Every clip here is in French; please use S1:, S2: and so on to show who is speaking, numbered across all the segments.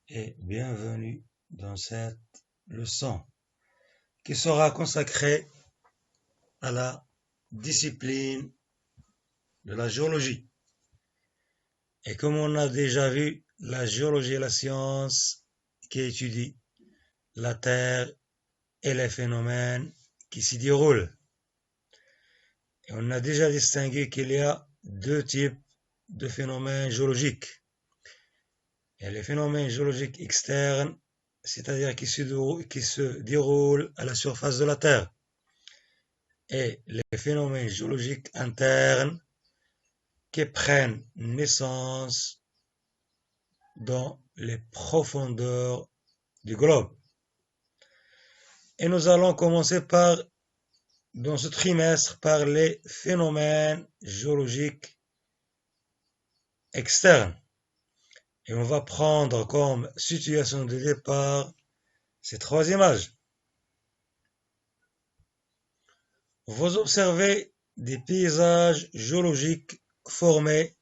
S1: et bienvenue dans cette leçon qui sera consacrée à la discipline de la géologie. Et comme on a déjà vu, la géologie est la science qui étudie la Terre et les phénomènes qui s'y déroulent. Et on a déjà distingué qu'il y a deux types de phénomènes géologiques. Il y a les phénomènes géologiques externes, c'est-à-dire qui se déroulent à la surface de la Terre, et les phénomènes géologiques internes qui prennent naissance dans les profondeurs du globe. Et nous allons commencer dans ce trimestre, par les phénomènes géologiques externes. Et on va prendre comme situation de départ ces trois images. Vous observez des paysages géologiques formés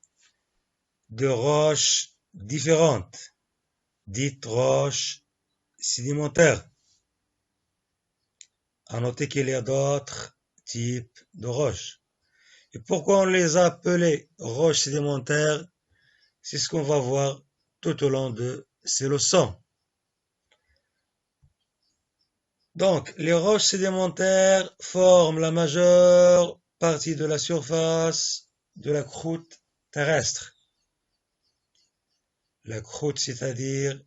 S1: de roches différentes, dites roches sédimentaires. À noter qu'il y a d'autres types de roches. Et pourquoi on les a appelées roches sédimentaires? C'est ce qu'on va voir tout au long de ces leçons. Donc, les roches sédimentaires forment la majeure partie de la surface de la croûte terrestre. La croûte, c'est-à-dire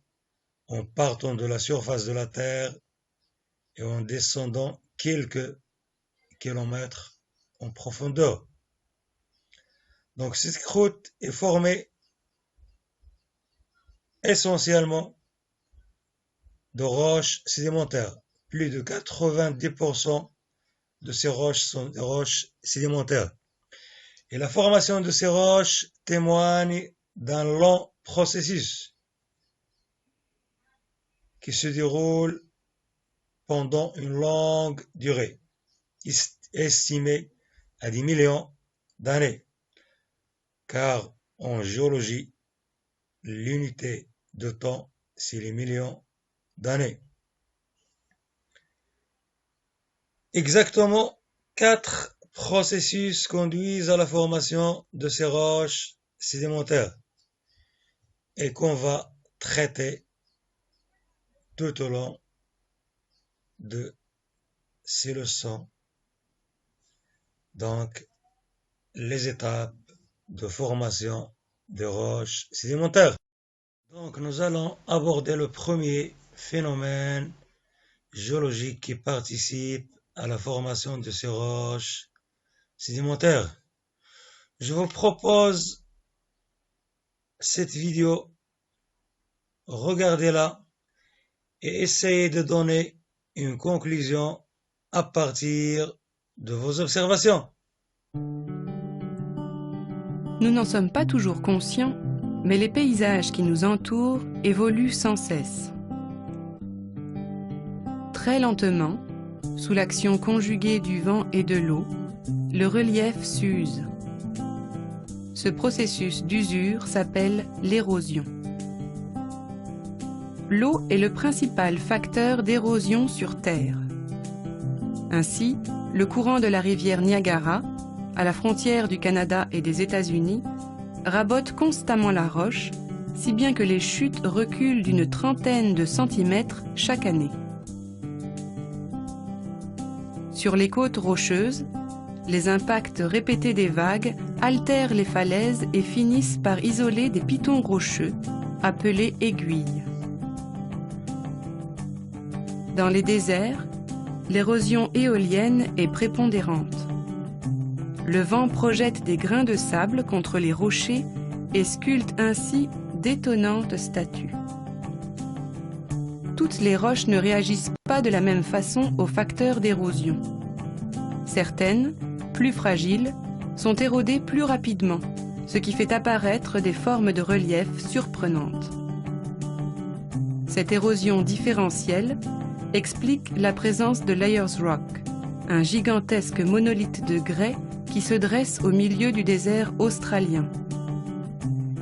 S1: en partant de la surface de la Terre et en descendant quelques kilomètres en profondeur. Donc, cette croûte est formée essentiellement de roches sédimentaires. Plus de 90% de ces roches sont des roches sédimentaires. Et la formation de ces roches témoigne d'un long processus qui se déroule pendant une longue durée, estimée à des millions d'années. Car en géologie, l'unité de temps, c'est les millions d'années. Exactement 4 processus conduisent à la formation de ces roches sédimentaires et qu'on va traiter tout au long de ces leçons. Donc, les étapes de formation des roches sédimentaires. Donc, nous allons aborder le premier phénomène géologique qui participe à la formation de ces roches sédimentaires. Je vous propose cette vidéo, regardez-la et essayez de donner une conclusion à partir de vos observations.
S2: Nous n'en sommes pas toujours conscients, mais les paysages qui nous entourent évoluent sans cesse. Très lentement, sous l'action conjuguée du vent et de l'eau, le relief s'use. Ce processus d'usure s'appelle l'érosion. L'eau est le principal facteur d'érosion sur Terre. Ainsi, le courant de la rivière Niagara, à la frontière du Canada et des États-Unis, rabote constamment la roche, si bien que les chutes reculent d'une trentaine de centimètres chaque année. Sur les côtes rocheuses, les impacts répétés des vagues altèrent les falaises et finissent par isoler des pitons rocheux, appelés aiguilles. Dans les déserts, l'érosion éolienne est prépondérante. Le vent projette des grains de sable contre les rochers et sculpte ainsi d'étonnantes statues. Toutes les roches ne réagissent pas de la même façon aux facteurs d'érosion. Certaines, plus fragiles, sont érodées plus rapidement, ce qui fait apparaître des formes de relief surprenantes. Cette érosion différentielle explique la présence de Layers Rock, un gigantesque monolithe de grès qui se dresse au milieu du désert australien,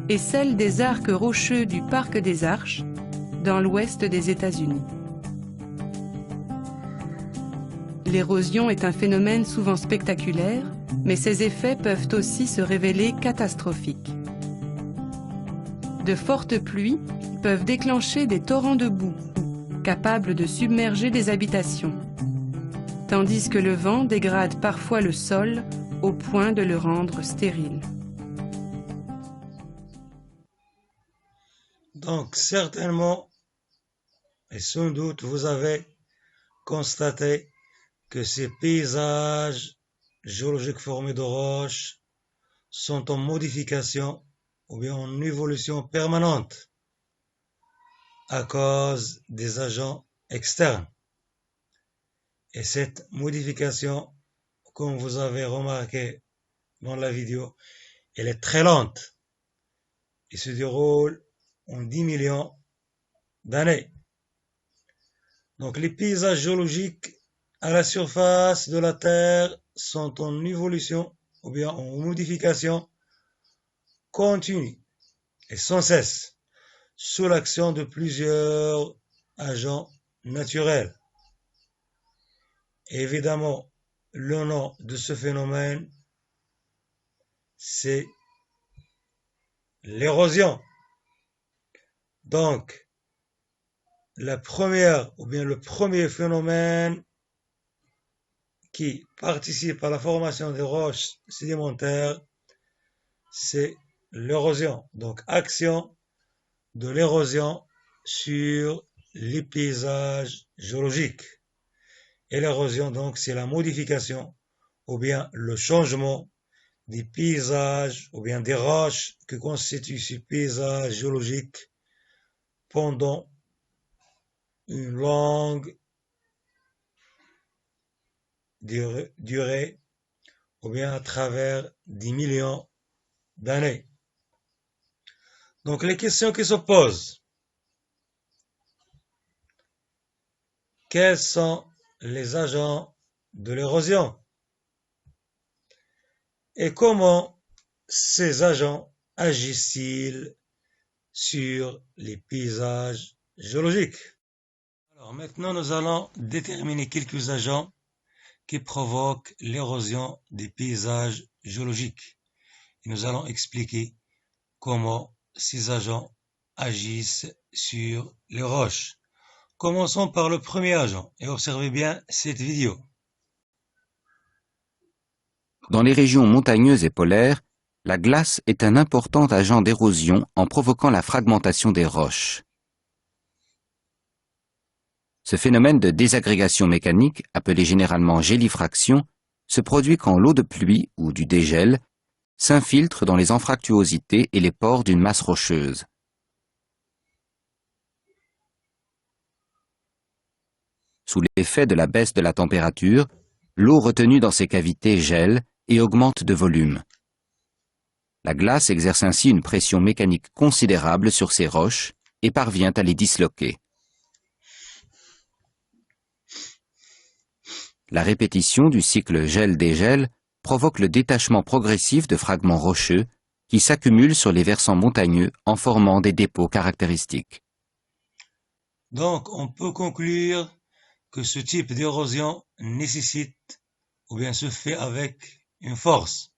S2: et celle des arcs rocheux du Parc des Arches, dans l'ouest des États-Unis. L'érosion est un phénomène souvent spectaculaire, mais ses effets peuvent aussi se révéler catastrophiques. De fortes pluies peuvent déclencher des torrents de boue, capables de submerger des habitations, tandis que le vent dégrade parfois le sol au point de le rendre stérile.
S1: Donc, certainement, et sans doute, vous avez constaté que ces paysages géologiques formés de roches sont en modification ou bien en évolution permanente à cause des agents externes. Et cette modification, comme vous avez remarqué dans la vidéo, elle est très lente et se déroule en 10 millions d'années. Donc les paysages géologiques à la surface de la Terre sont en évolution ou bien en modification continue et sans cesse sous l'action de plusieurs agents naturels. Et évidemment, le nom de ce phénomène, c'est l'érosion. Donc, la première ou bien le premier phénomène qui participe à la formation des roches sédimentaires, c'est l'érosion. Donc, action de l'érosion sur les paysages géologiques. Et l'érosion, donc, c'est la modification ou bien le changement des paysages ou bien des roches que constituent ces paysages géologiques pendant une longue durée ou bien à travers des millions d'années. Donc les questions qui se posent: quels sont les agents de l'érosion et comment ces agents agissent-ils sur les paysages géologiques? Alors maintenant, nous allons déterminer quelques agents qui provoquent l'érosion des paysages géologiques. Et nous allons expliquer comment ces agents agissent sur les roches. Commençons par le premier agent et observez bien cette vidéo.
S3: Dans les régions montagneuses et polaires, la glace est un important agent d'érosion en provoquant la fragmentation des roches. Ce phénomène de désagrégation mécanique, appelé généralement gélifraction, se produit quand l'eau de pluie ou du dégel s'infiltre dans les anfractuosités et les pores d'une masse rocheuse. Sous l'effet de la baisse de la température, l'eau retenue dans ces cavités gèle et augmente de volume. La glace exerce ainsi une pression mécanique considérable sur ces roches et parvient à les disloquer. La répétition du cycle gel-dégel provoque le détachement progressif de fragments rocheux qui s'accumulent sur les versants montagneux en formant des dépôts caractéristiques.
S1: Donc, on peut conclure que ce type d'érosion nécessite ou bien se fait avec une force.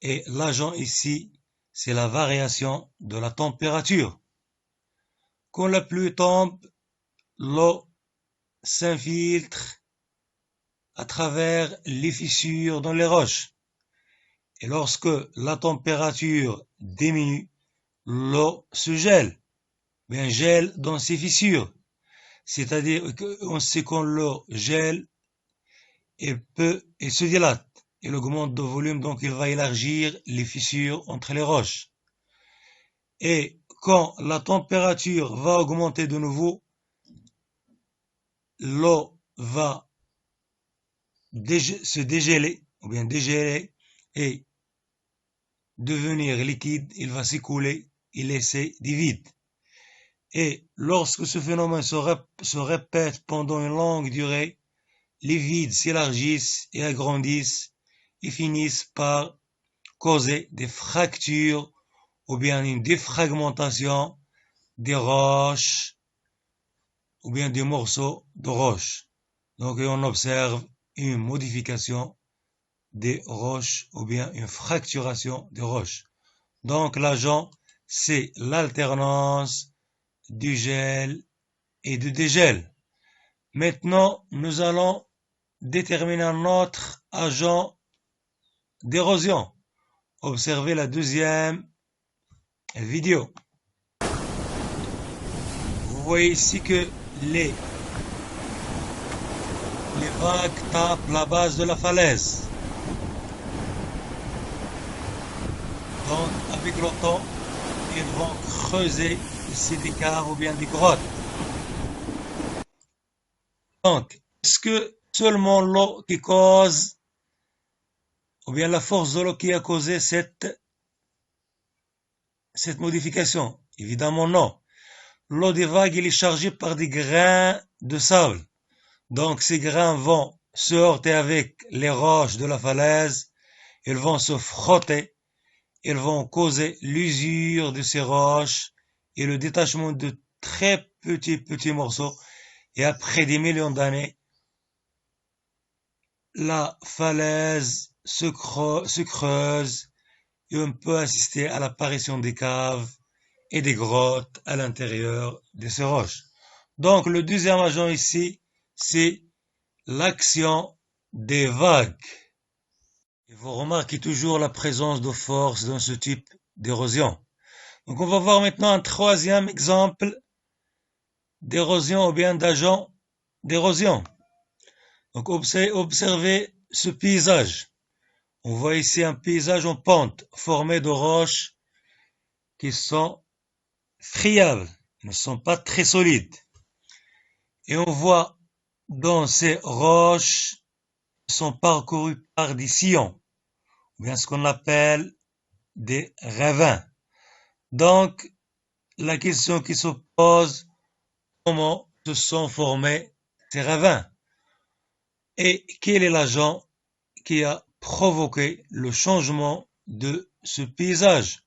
S1: Et l'agent ici, c'est la variation de la température. Quand la pluie tombe, l'eau s'infiltre à travers les fissures dans les roches. Et lorsque la température diminue, l'eau se gèle, bien gèle dans ces fissures. C'est-à-dire qu'on sait quand l'eau gèle et se dilate. Il augmente de volume, donc il va élargir les fissures entre les roches. Et quand la température va augmenter de nouveau, l'eau va se dégéler, ou bien dégéler, et devenir liquide, il va s'écouler et laisser des vides. Et lorsque ce phénomène se répète pendant une longue durée, les vides s'élargissent et agrandissent et finissent par causer des fractures ou bien une défragmentation des roches ou bien des morceaux de roche. Donc on observe une modification des roches ou bien une fracturation des roches. Donc l'agent, c'est l'alternance du gel et du dégel. Maintenant, nous allons déterminer notre agent d'érosion. Observez la deuxième vidéo. Vous voyez ici que les vagues tapent la base de la falaise. Donc, avec le temps, ils vont creuser ici des caves ou bien des grottes. Donc, est-ce que seulement l'eau qui cause, ou bien la force de l'eau qui a causé cette modification? Évidemment non. L'eau des vagues, elle est chargée par des grains de sable. Donc, ces grains vont se heurter avec les roches de la falaise, ils vont se frotter, ils vont causer l'usure de ces roches et le détachement de très petits morceaux. Et après des millions d'années, la falaise se creuse et on peut assister à l'apparition des caves et des grottes à l'intérieur de ces roches. Donc, le deuxième agent ici, c'est l'action des vagues. Et vous remarquez toujours la présence de force dans ce type d'érosion. Donc, on va voir maintenant un troisième exemple d'érosion ou bien d'agent d'érosion. Donc, observez ce paysage. On voit ici un paysage en pente formé de roches qui sont friables, ne sont pas très solides. Et on voit dans ces roches sont parcourues par des sillons, ou bien ce qu'on appelle des ravins. Donc, la question qui se pose, comment se sont formés ces ravins? Et quel est l'agent qui a provoqué le changement de ce paysage?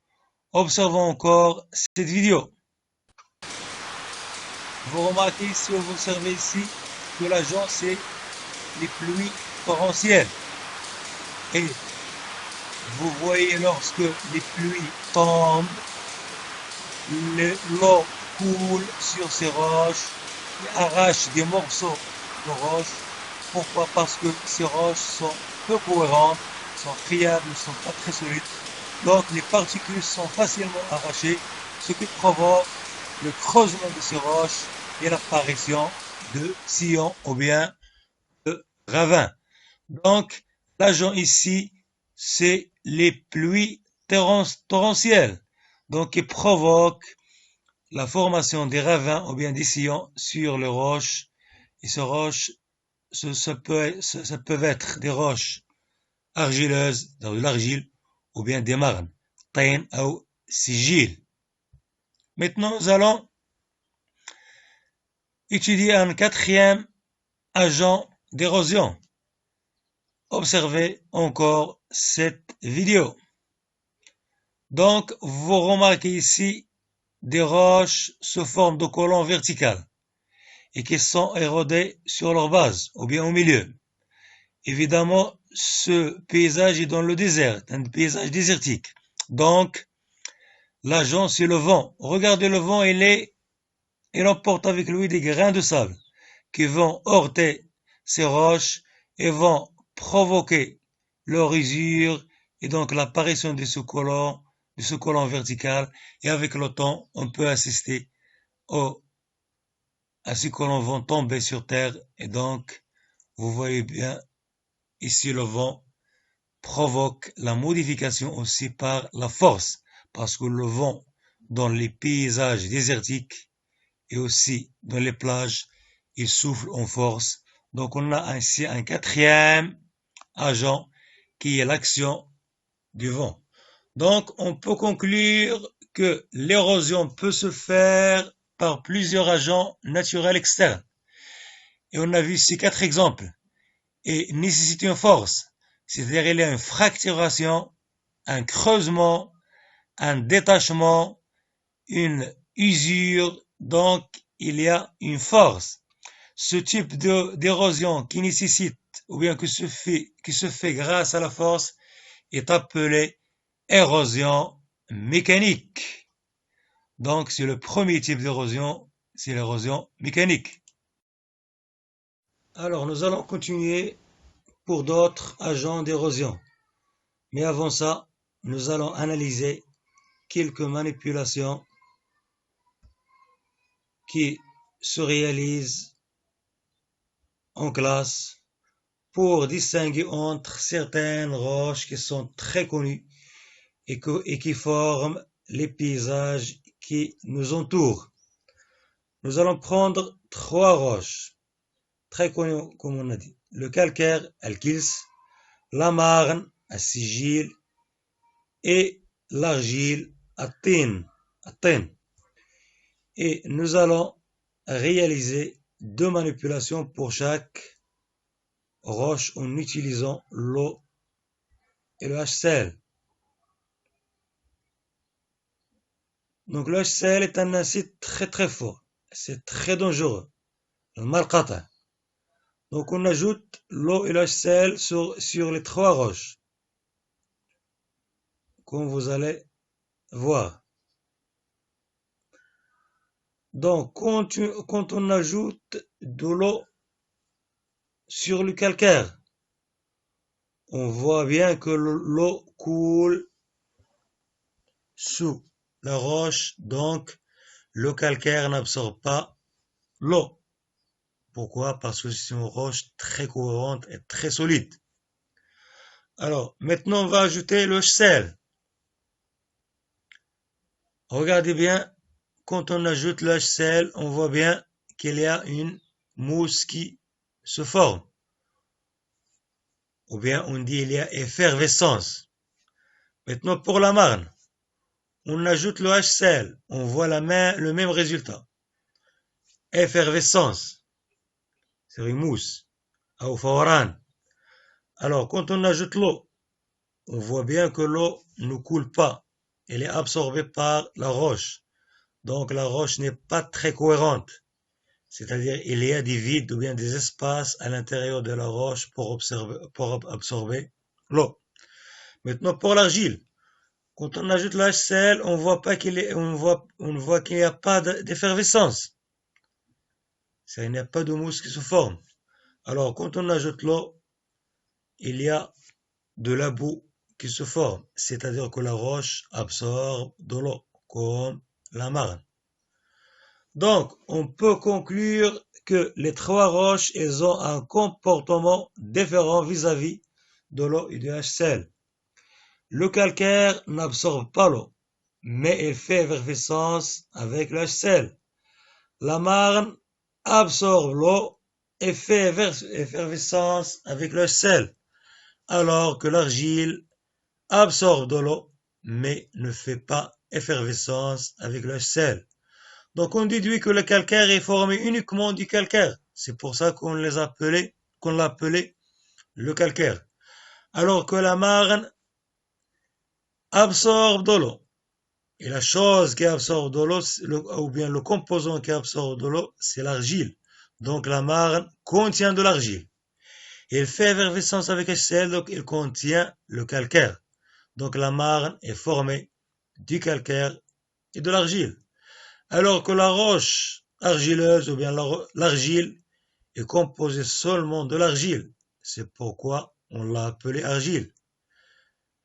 S1: Observons encore cette vidéo. Vous remarquez, si vous observez ici, que l'agent c'est les pluies torrentielles. Et vous voyez lorsque les pluies tombent, l'eau coule sur ces roches et arrache des morceaux de roches. Pourquoi? Parce que ces roches sont peu cohérentes, sont friables, ne sont pas très solides. Donc les particules sont facilement arrachées, ce qui provoque le creusement de ces roches et l'apparition de sillons ou bien de ravins. Donc l'agent ici, c'est les pluies torrentielles, donc qui provoquent la formation des ravins ou bien des sillons sur les roches. Et ces roches, ça peut être des roches argileuses, de l'argile, ou bien des marnes, طين ou sigil. Maintenant, nous allons étudier un quatrième agent d'érosion. Observez encore cette vidéo. Donc, vous remarquez ici des roches sous forme de colonnes verticales et qui sont érodées sur leur base ou bien au milieu. Évidemment, ce paysage est dans le désert, un paysage désertique. Donc, l'agent, c'est le vent. Regardez le vent, il emporte avec lui des grains de sable qui vont heurter ces roches et vont provoquer leur usure et donc l'apparition de ce colon vertical. Et avec le temps, on peut assister à ces colons vont tomber sur terre. Et donc, vous voyez bien, ici le vent provoque la modification aussi par la force, parce que le vent dans les paysages désertiques et aussi dans les plages, il souffle en force. Donc on a ainsi un quatrième agent qui est l'action du vent. Donc on peut conclure que l'érosion peut se faire par plusieurs agents naturels externes. Et on a vu ici 4 exemples. Et nécessite une force, c'est-à-dire il y a une fracturation, un creusement, un détachement, une usure, donc il y a une force. Ce type d'érosion qui nécessite ou bien qui se fait grâce à la force est appelé érosion mécanique. Donc c'est le premier type d'érosion, c'est l'érosion mécanique. Alors nous allons continuer pour d'autres agents d'érosion. Mais avant ça, nous allons analyser quelques manipulations qui se réalisent en classe pour distinguer entre certaines roches qui sont très connues et qui forment les paysages qui nous entourent. Nous allons prendre 3 roches très connues, comme on a dit. Le calcaire, al-Kils, la marne, al-Sijil, et l'argile, al-Tin. Et nous allons réaliser 2 manipulations pour chaque roche en utilisant l'eau et le HCl. Donc le HCl est un acide très fort, c'est très dangereux, le malqata. Donc on ajoute l'eau et le HCl sur les 3 roches, comme vous allez voir. Donc quand on ajoute de l'eau sur le calcaire, on voit bien que l'eau coule sous la roche, donc le calcaire n'absorbe pas l'eau. Pourquoi? Parce que c'est une roche très courante et très solide. Alors, maintenant on va ajouter le sel. Regardez bien, quand on ajoute le sel, on voit bien qu'il y a une mousse qui se forme. Ou bien on dit il y a effervescence. Maintenant pour la marne, on ajoute le HCl, on voit le même résultat. Effervescence, c'est une mousse. Ou fawran. Alors quand on ajoute l'eau, on voit bien que l'eau ne coule pas. Elle est absorbée par la roche. Donc la roche n'est pas très cohérente. C'est-à-dire il y a des vides ou bien des espaces à l'intérieur de la roche pour absorber l'eau. Maintenant pour l'argile, quand on ajoute le HCl, on voit qu'il n'y a pas d'effervescence. Il n'y a pas de mousse qui se forme. Alors quand on ajoute l'eau, il y a de la boue qui se forme, c'est-à-dire que la roche absorbe de l'eau, comme la marne. Donc, on peut conclure que les 3 roches, elles ont un comportement différent vis-à-vis de l'eau et du HCl. Le calcaire n'absorbe pas l'eau, mais il fait effervescence avec le HCl. La marne absorbe l'eau et fait effervescence avec le HCl, alors que l'argile absorbe de l'eau, mais ne fait pas effervescence avec le HCl. Donc on déduit que le calcaire est formé uniquement du calcaire. C'est pour ça qu'on l'appelait le calcaire. Alors que la marne absorbe de l'eau. Et la chose qui absorbe de l'eau, ou bien le composant qui absorbe de l'eau, c'est l'argile. Donc la marne contient de l'argile. Il fait effervescence avec HCl, donc il contient le calcaire. Donc la marne est formée du calcaire et de l'argile. Alors que la roche argileuse ou bien l'argile est composée seulement de l'argile. C'est pourquoi on l'a appelé argile.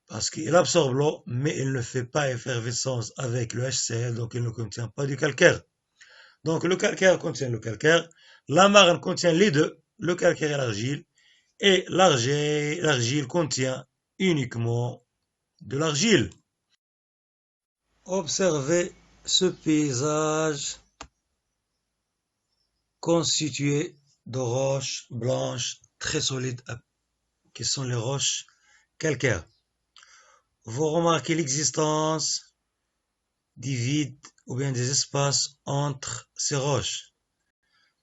S1: Parce qu'il absorbe l'eau, mais il ne fait pas effervescence avec le HCl, donc il ne contient pas du calcaire. Donc le calcaire contient le calcaire, la marne contient les deux, le calcaire et l'argile, et l'argile contient uniquement de l'argile. Observez ce paysage constitué de roches blanches très solides qui sont les roches calcaires. Vous remarquez l'existence des vides ou bien des espaces entre ces roches,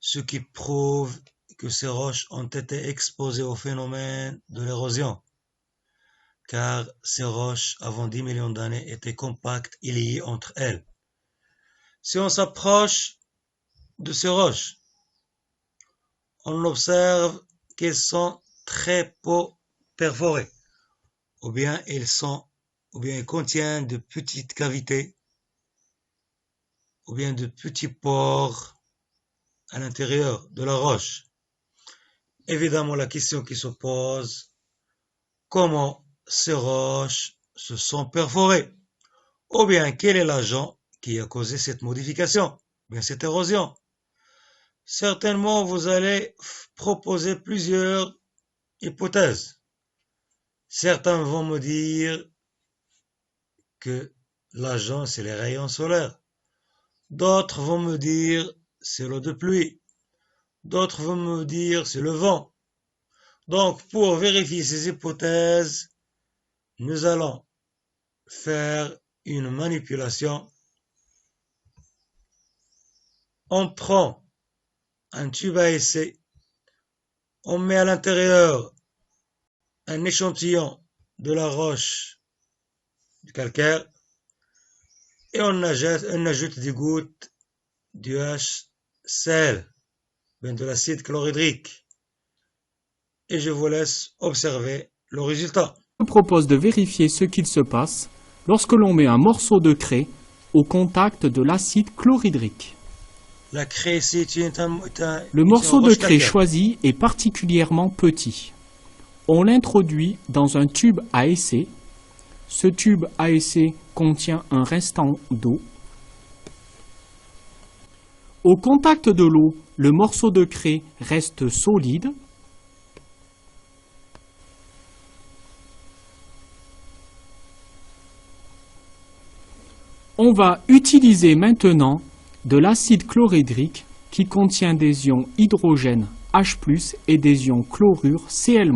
S1: ce qui prouve que ces roches ont été exposées au phénomène de l'érosion, car ces roches, avant 10 millions d'années, étaient compactes et liées entre elles. Si on s'approche de ces roches, on observe qu'elles sont très peu perforées, ou bien elles contiennent de petites cavités, ou bien de petits pores à l'intérieur de la roche. Évidemment, la question qui se pose, comment ces roches se sont perforées? Ou bien, quel est l'agent qui a causé cette modification, bien cette érosion? Certainement, vous allez proposer plusieurs hypothèses. Certains vont me dire que l'agent, c'est les rayons solaires. D'autres vont me dire, c'est l'eau de pluie. D'autres vont me dire, c'est le vent. Donc, pour vérifier ces hypothèses, nous allons faire une manipulation. On prend un tube à essai, on met à l'intérieur un échantillon de la roche du calcaire et on ajoute des gouttes du HCl, de l'acide chlorhydrique. Et je vous laisse observer le résultat.
S4: Je propose de vérifier ce qu'il se passe lorsque l'on met un morceau de craie au contact de l'acide chlorhydrique.
S1: La craie,
S4: Le morceau de craie choisi est particulièrement petit. On l'introduit dans un tube à essai. Ce tube à essai contient un restant d'eau. Au contact de l'eau, le morceau de craie reste solide. On va utiliser maintenant de l'acide chlorhydrique qui contient des ions hydrogène H+, et des ions chlorure Cl-.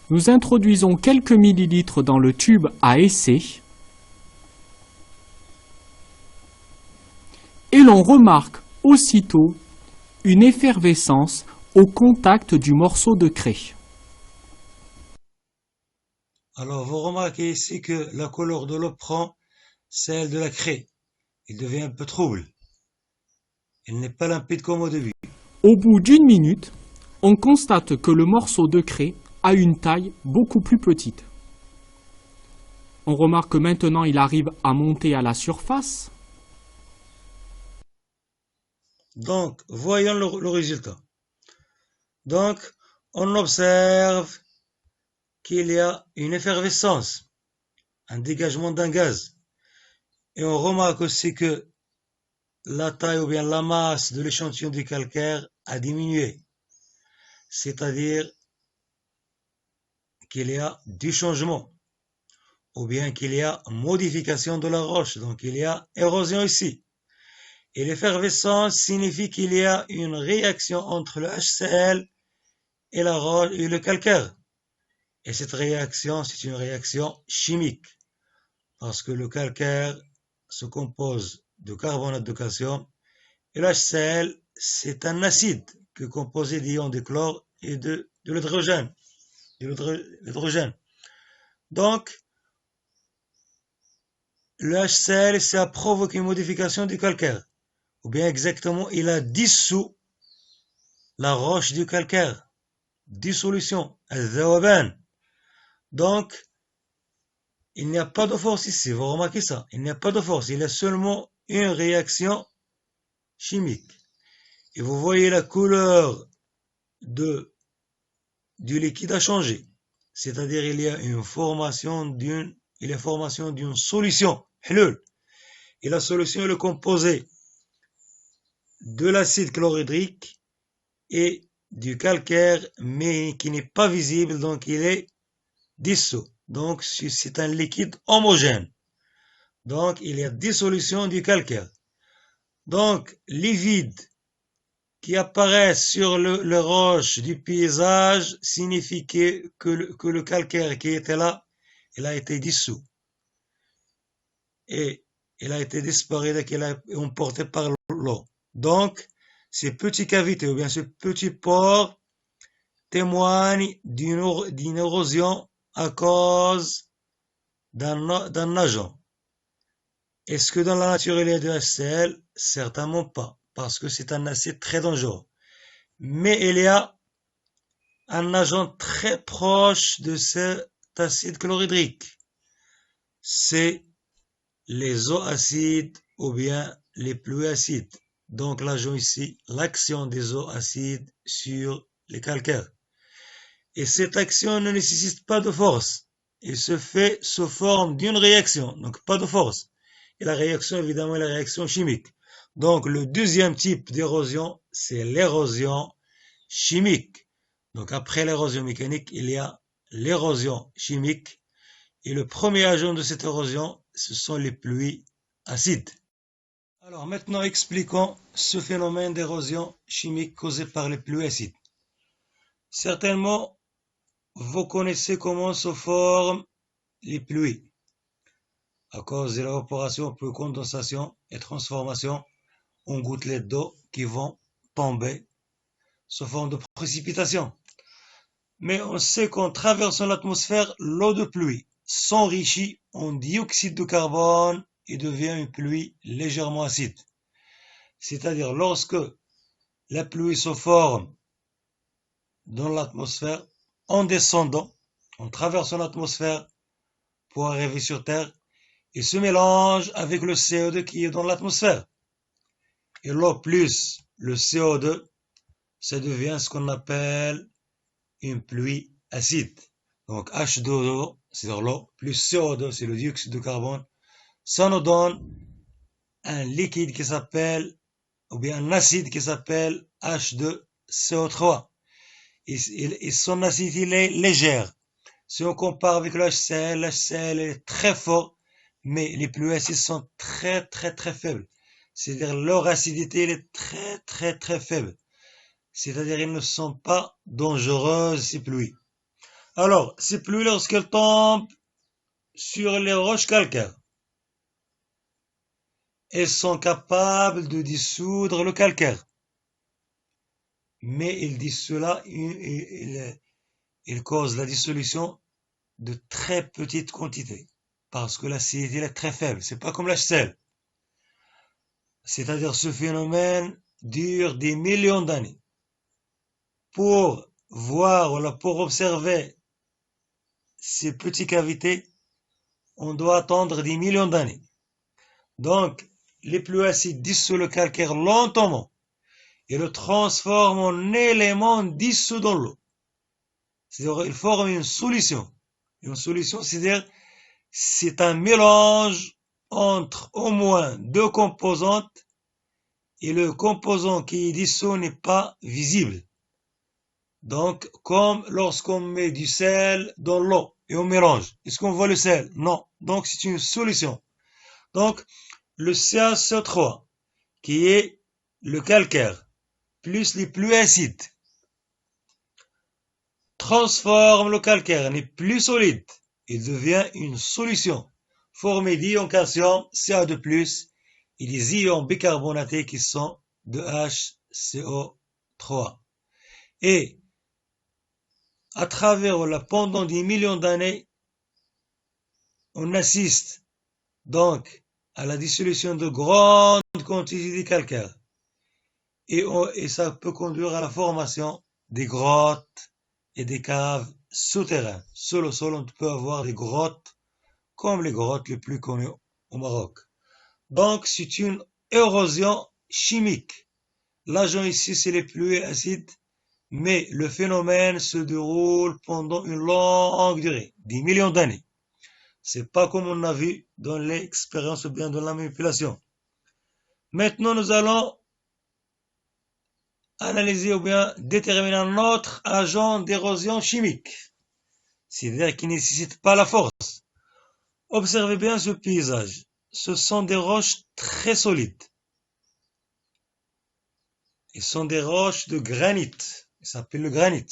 S4: Nous introduisons quelques millilitres dans le tube à essai et l'on remarque aussitôt une effervescence au contact du morceau de craie.
S1: Alors, vous remarquez ici que la couleur de l'eau prend celle de la craie. Il devient un peu trouble. Il n'est pas limpide comme au début.
S4: Au bout d'une minute, on constate que le morceau de craie a une taille beaucoup plus petite. On remarque que maintenant il arrive à monter à la surface.
S1: Donc, voyons le résultat. Donc, on observe qu'il y a une effervescence, un dégagement d'un gaz. Et on remarque aussi que la taille ou bien la masse de l'échantillon du calcaire a diminué. C'est-à-dire qu'il y a du changement, ou bien qu'il y a modification de la roche, donc il y a érosion ici. Et l'effervescence signifie qu'il y a une réaction entre le HCl et la roche et le calcaire. Et cette réaction, c'est une réaction chimique, parce que le calcaire se compose de carbonate de calcium, et le HCl, c'est un acide qui est composé d'ions de chlore et de l'hydrogène. Donc, le HCl, ça a provoqué une modification du calcaire. Ou bien exactement, il a dissous la roche du calcaire. Dissolution, al-dhawaban. Donc, il n'y a pas de force ici, vous remarquez ça. Il n'y a pas de force, il y a seulement une réaction chimique. Et vous voyez la couleur du liquide a changé. C'est-à-dire il y a une formation d'une solution. Et la solution est composée de l'acide chlorhydrique et du calcaire, mais qui n'est pas visible, donc il est dissous. Donc c'est un liquide homogène. Donc il y a dissolution du calcaire. Donc les vides qui apparaissent sur les roches du paysage signifient que le calcaire qui était là, il a été dissous. Et il a été disparu dès qu'il a été emporté par l'eau. Donc, ces petites cavités ou bien ces petits pores témoignent d'une érosion à cause d'un agent. Est-ce que dans la nature il y a du HCl? Certainement pas, parce que c'est un acide très dangereux. Mais il y a un agent très proche de cet acide chlorhydrique. C'est les eaux acides ou bien les pluies acides. Donc l'agent ici, l'action des eaux acides sur les calcaires. Et cette action ne nécessite pas de force. Il se fait sous forme d'une réaction, donc pas de force. Et la réaction, évidemment, est la réaction chimique. Donc le deuxième type d'érosion, c'est l'érosion chimique. Donc après l'érosion mécanique, il y a l'érosion chimique. Et le premier agent de cette érosion, ce sont les pluies acides. Alors maintenant expliquons ce phénomène d'érosion chimique causé par les pluies acides. Certainement, vous connaissez comment se forment les pluies. À cause de l'évaporation, puis condensation et transformation en gouttelettes d'eau qui vont tomber sous forme de précipitation. Mais on sait qu'en traversant l'atmosphère, l'eau de pluie s'enrichit en dioxyde de carbone et devient une pluie légèrement acide. C'est-à-dire lorsque la pluie se forme dans l'atmosphère, en descendant, en traversant l'atmosphère pour arriver sur Terre, il se mélange avec le CO2 qui est dans l'atmosphère. Et l'eau plus le CO2, ça devient ce qu'on appelle une pluie acide. Donc H2O, c'est-à-dire l'eau, plus CO2, c'est le dioxyde de carbone, ça nous donne un liquide qui s'appelle, ou bien un acide qui s'appelle H2CO3. Et son acidité est légère. Si on compare avec le HCl est très fort, mais les pluies acides sont très faibles. C'est-à-dire leur acidité elle est très faible. C'est-à-dire ils ne sont pas dangereuses ces pluies. Alors, ces pluies lorsqu'elles tombent sur les roches calcaires, elles sont capables de dissoudre le calcaire. Mais ils disent cela, ils causent la dissolution de très petites quantités. Parce que l'acidité est très faible. C'est pas comme l'HCl. C'est-à-dire ce phénomène dure des millions d'années. Pour voir ou pour observer ces petites cavités, on doit attendre des millions d'années. Donc, les pluies acides dissolent le calcaire lentement et le transforment en élément dissous dans l'eau. C'est-à-dire, ils forment une solution. Une solution, c'est-à-dire, c'est un mélange entre au moins deux composantes et le composant qui est dissous n'est pas visible. Donc, comme lorsqu'on met du sel dans l'eau et on mélange, est-ce qu'on voit le sel? Non. Donc, c'est une solution. Donc, le CaCO3, qui est le calcaire, plus les pluies acides, transforme le calcaire, n'est plus solide. Il devient une solution formée d'ions calcium, Ca2+, et des ions bicarbonatés qui sont de HCO3. Et à travers pendant des millions d'années, on assiste donc à la dissolution de grandes quantités de calcaire. Et ça peut conduire à la formation des grottes et des caves souterraines. Sous le sol, on peut avoir des grottes comme les grottes les plus connues au Maroc. Donc, c'est une érosion chimique. L'agent ici, c'est les pluies acides, mais le phénomène se déroule pendant une longue durée, des millions d'années. C'est pas comme on a vu dans l'expérience ou bien dans la manipulation. Maintenant, nous allons analyser ou bien déterminer un autre agent d'érosion chimique. C'est-à-dire qui ne nécessite pas la force. Observez bien ce paysage. Ce sont des roches très solides. Ce sont des roches de granit. Ils s'appellent le granit.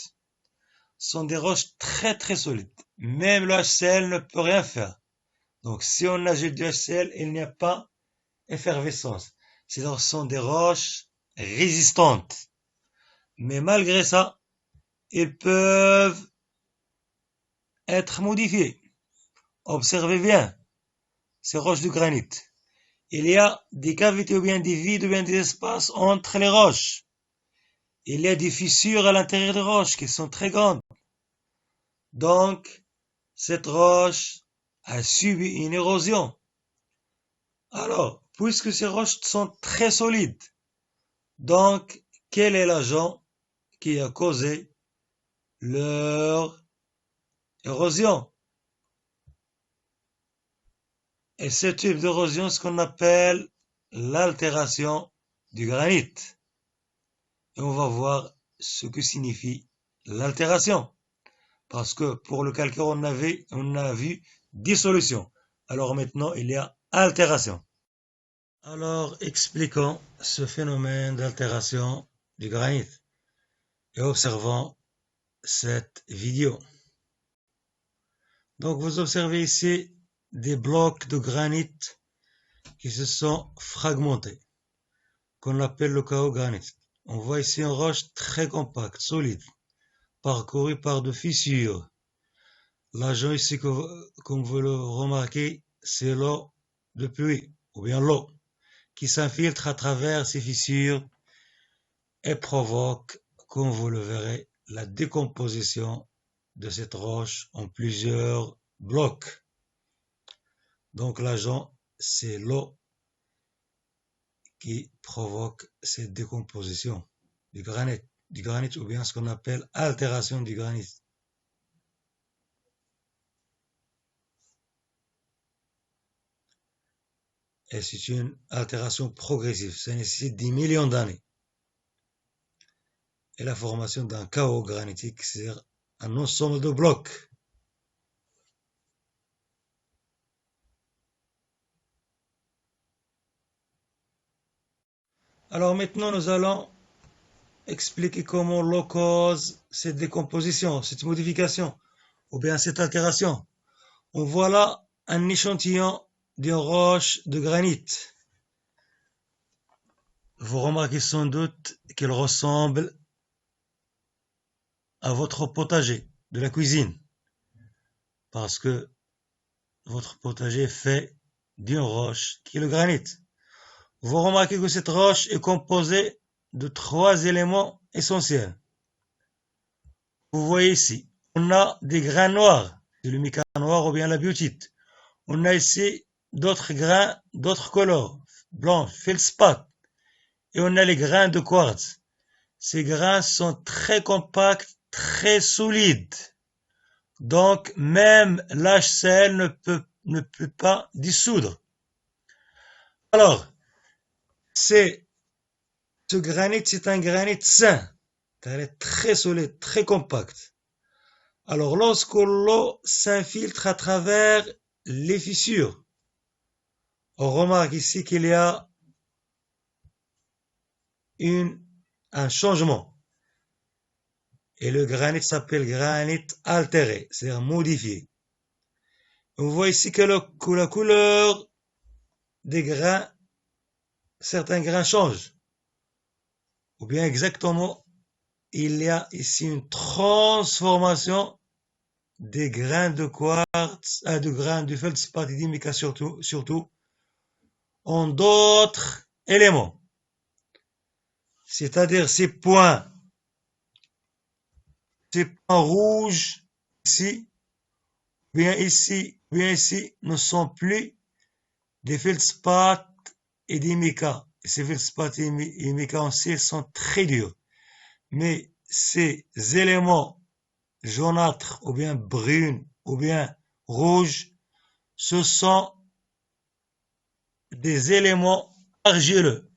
S1: Ce sont des roches très solides. Même le HCl ne peut rien faire. Donc si on ajoute du HCl, il n'y a pas effervescence. C'est-à-dire ce sont des roches résistantes. Mais malgré ça, ils peuvent être modifiés. Observez bien ces roches de granit. Il y a des cavités ou bien des vides ou bien des espaces entre les roches. Il y a des fissures à l'intérieur des roches qui sont très grandes. Donc, cette roche a subi une érosion. Alors, puisque ces roches sont très solides, donc, quel est l'agent qui a causé leur érosion? Et ce type d'érosion, ce qu'on appelle l'altération du granit. Et on va voir ce que signifie l'altération. Parce que pour le calcaire, on a vu dissolution. Alors maintenant, il y a altération. Alors, expliquons ce phénomène d'altération du granit et observons cette vidéo. Donc, vous observez ici des blocs de granit qui se sont fragmentés, qu'on appelle le chaos granitique. On voit ici une roche très compacte, solide, parcourue par de fissures. L'agent ici, comme vous le remarquez, c'est l'eau de pluie, ou bien l'eau, qui s'infiltre à travers ces fissures et provoque, comme vous le verrez, la décomposition de cette roche en plusieurs blocs. Donc l'agent, c'est l'eau qui provoque cette décomposition du granit ou bien ce qu'on appelle altération du granit. Et c'est une altération progressive, ça nécessite des millions d'années. Et la formation d'un chaos granitique, c'est un ensemble de blocs. Alors maintenant, nous allons expliquer comment l'eau cause cette décomposition, cette modification, ou bien cette altération. On voit là un échantillon d'une roche de granit. Vous remarquez sans doute qu'elle ressemble à votre potager de la cuisine, parce que votre potager est fait d'une roche qui est le granit. Vous remarquez que cette roche est composée de 3 éléments essentiels. Vous voyez ici, on a des grains noirs, c'est le mica noir ou bien la biotite. On a ici d'autres grains, d'autres couleurs, blanc, feldspath. Et on a les grains de quartz. Ces grains sont très compacts, très solides. Donc, même l'HCl ne peut pas dissoudre. Alors, ce granit, c'est un granit sain. Il est très solide, très compact. Alors, lorsque l'eau s'infiltre à travers les fissures, on remarque ici qu'il y a un changement. Et le granit s'appelle granit altéré, c'est-à-dire modifié. On voit ici que la couleur des grains, certains grains changent. Ou bien exactement, il y a ici une transformation des grains de quartz, de grains de feldspath et d'imica surtout, en d'autres éléments. C'est-à-dire ces points rouges ici, bien ici, ne sont plus des feldspath et des mica. Ces feldspath et mica en C sont très durs. Mais ces éléments jaunâtres, ou bien brunes, ou bien rouges, ce sont des éléments argileux.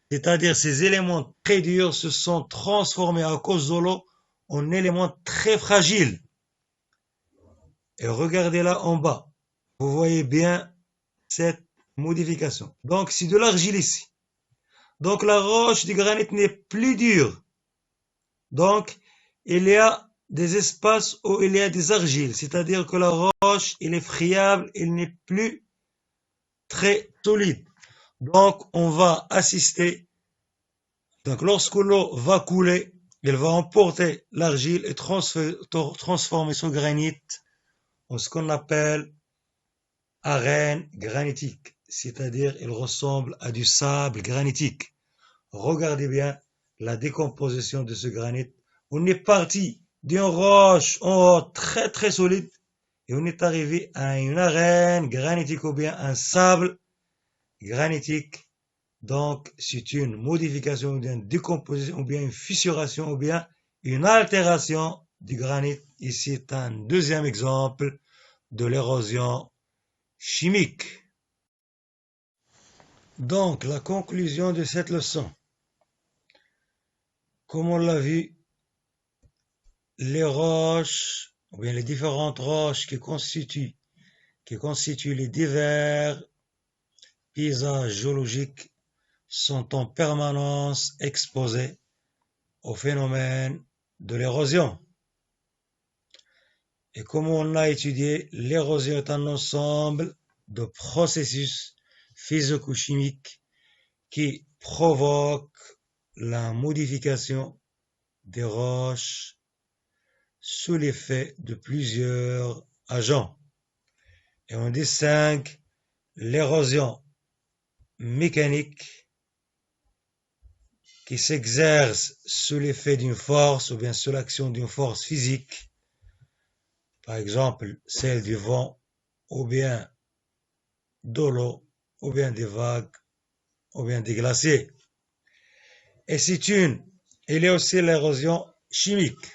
S1: C'est-à-dire ces éléments très durs se sont transformés à cause de l'eau en éléments très fragiles. Et regardez là en bas. Vous voyez bien cette modification. Donc c'est de l'argile ici. Donc la roche du granit n'est plus dure. Donc il y a des espaces où il y a des argiles. C'est-à-dire que la roche, elle est friable, elle n'est plus très solide. Donc on va assister. Donc lorsque l'eau va couler, elle va emporter l'argile et transformer ce granit en ce qu'on appelle arène granitique, c'est-à-dire il ressemble à du sable granitique. Regardez bien la décomposition de ce granit. On est parti d'une roche en haut très très solide et on est arrivé à une arène granitique ou bien un sable granitique. Donc c'est une modification ou bien une décomposition ou bien une fissuration ou bien une altération du granit. Ici c'est un deuxième exemple de l'érosion chimique. Donc la conclusion de cette leçon. Comme on l'a vu, les roches, ou bien les différentes roches qui constituent les divers paysages géologiques sont en permanence exposés au phénomène de l'érosion. Et comme on a étudié, l'érosion est un ensemble de processus physico-chimiques qui provoquent la modification des roches sous l'effet de plusieurs agents. Et on distingue l'érosion mécanique qui s'exerce sous l'effet d'une force ou bien sous l'action d'une force physique, par exemple celle du vent ou bien de l'eau ou bien des vagues ou bien des glaciers. Et il y a aussi l'érosion chimique.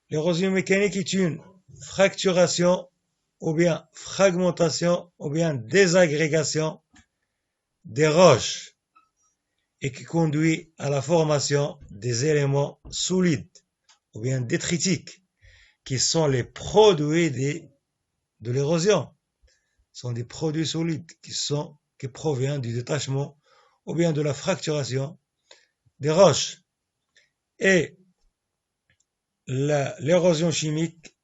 S1: L'érosion mécanique est une fracturation ou bien fragmentation ou bien désagrégation des roches et qui conduit à la formation des éléments solides ou bien détritiques qui sont les produits de l'érosion. Ce sont des produits solides qui proviennent du détachement ou bien de la fracturation des roches. Et l'érosion chimique,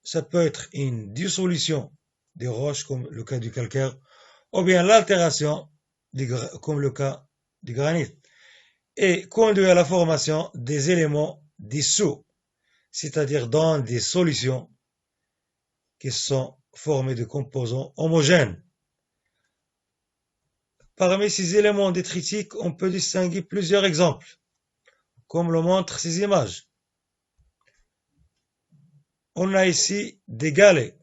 S1: ça peut être une dissolution des roches, comme le cas du calcaire, ou bien l'altération, comme le cas du granit, et conduit à la formation des éléments dissous, c'est-à-dire dans des solutions qui sont formées de composants homogènes. Parmi ces éléments détritiques, on peut distinguer plusieurs exemples, comme le montrent ces images. On a ici des galets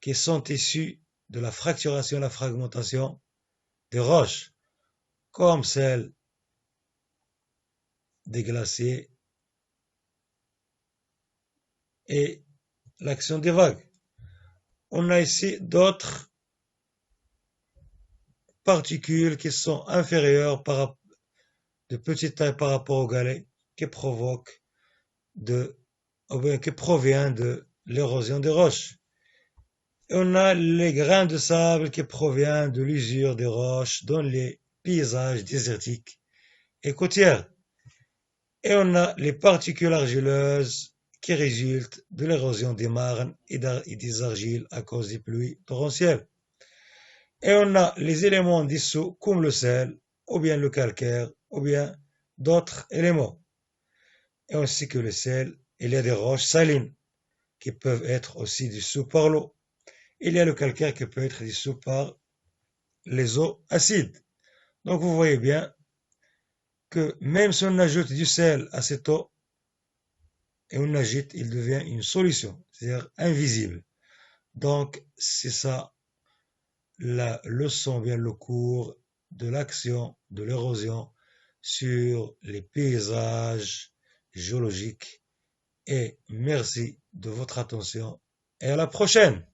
S1: qui sont issus de la fracturation et la fragmentation des roches, comme celle des glaciers et l'action des vagues. On a ici d'autres particules qui sont inférieures de petite taille par rapport aux galets qui proviennent de l'érosion des roches. Et on a les grains de sable qui proviennent de l'usure des roches dans les paysages désertiques et côtières. Et on a les particules argileuses qui résultent de l'érosion des marnes et des argiles à cause des pluies torrentielles. Et on a les éléments dissous comme le sel, ou bien le calcaire, ou bien d'autres éléments. Et ainsi que le sel, il y a des roches salines qui peuvent être aussi dissous par l'eau. Il y a le calcaire qui peut être dissous par les eaux acides. Donc vous voyez bien que même si on ajoute du sel à cette eau, et on agite, il devient une solution, c'est-à-dire invisible. Donc c'est ça la leçon, bien le cours de l'action de l'érosion sur les paysages géologiques. Et merci de votre attention et à la prochaine.